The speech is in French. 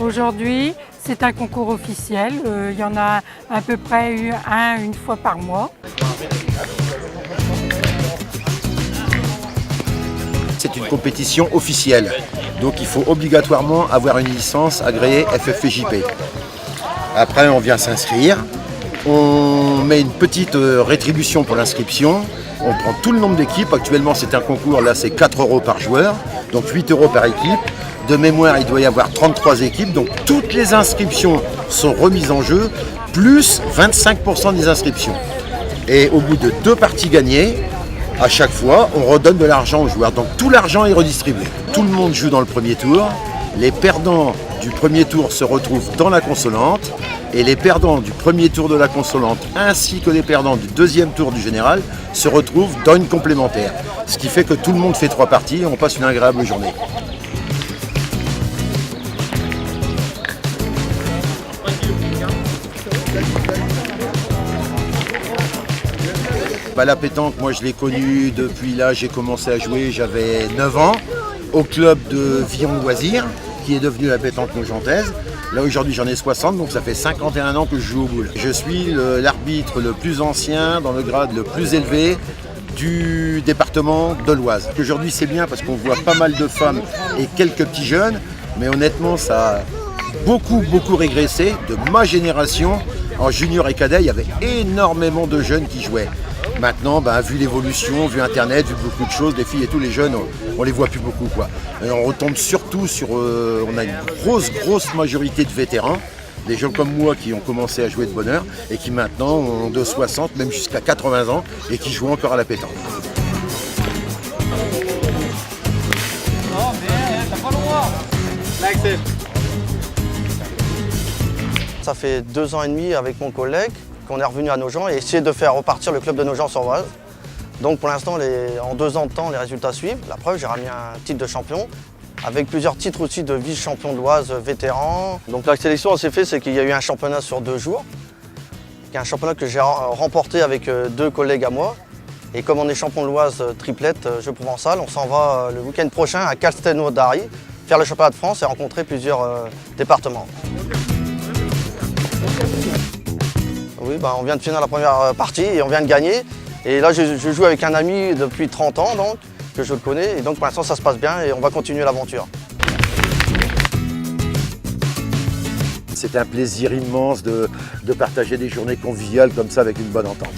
Aujourd'hui, c'est un concours officiel. Il y en a à peu près une fois par mois. C'est une compétition officielle, donc il faut obligatoirement avoir une licence agréée FFVJP. Après, on vient s'inscrire, on met une petite rétribution pour l'inscription, on prend tout le nombre d'équipes. Actuellement, c'est un concours, là c'est 4 € par joueur, donc 8 € par équipe. De mémoire, il doit y avoir 33 équipes, donc toutes les inscriptions sont remises en jeu, plus 25% des inscriptions. Et au bout de 2 parties gagnées, à chaque fois, on redonne de l'argent aux joueurs. Donc tout l'argent est redistribué. Tout le monde joue dans le premier tour. Les perdants du premier tour se retrouvent dans la consolante. Et les perdants du premier tour de la consolante, ainsi que les perdants du deuxième tour du général, se retrouvent dans une complémentaire. Ce qui fait que tout le monde fait 3 parties et on passe une agréable journée. La pétanque, moi je l'ai connue depuis là, j'ai commencé à jouer, j'avais 9 ans, au club de Villon Loisirs, qui est devenu la pétanque nogentaise. Là aujourd'hui j'en ai 60, donc ça fait 51 ans que je joue au boule. Je suis l'arbitre le plus ancien, dans le grade le plus élevé du département de l'Oise. Aujourd'hui c'est bien parce qu'on voit pas mal de femmes et quelques petits jeunes, mais honnêtement ça a beaucoup régressé. De ma génération, en junior et cadet, il y avait énormément de jeunes qui jouaient. Maintenant, vu l'évolution, vu Internet, vu beaucoup de choses, les filles et tous les jeunes, on les voit plus beaucoup, quoi. Et on retombe surtout sur... on a une grosse majorité de vétérans, des gens comme moi qui ont commencé à jouer de bonne heure et qui maintenant ont de 60, même jusqu'à 80 ans et qui jouent encore à la pétanque. Non mais t'as pas le droit. L'accepte. Ça fait 2 ans et demi avec mon collègue qu'on est revenu à Nogent et essayer de faire repartir le club de Nogent-sur-Oise. Donc pour l'instant, en 2 ans de temps, les résultats suivent. La preuve, j'ai ramené un titre de champion, avec plusieurs titres aussi de vice-champion de l'Oise vétéran. Donc la sélection s'est faite, c'est qu'il y a eu un championnat sur 2 jours. Un championnat que j'ai remporté avec 2 collègues à moi. Et comme on est champion de l'Oise triplette Jeux Provençal, on s'en va le week-end prochain à Castelnau-d'Ary faire le championnat de France et rencontrer plusieurs départements. Oui, on vient de finir la première partie et on vient de gagner. Et là, je joue avec un ami depuis 30 ans, donc, que je le connais. Et donc, pour l'instant, ça se passe bien et on va continuer l'aventure. C'est un plaisir immense de partager des journées conviviales comme ça avec une bonne entente.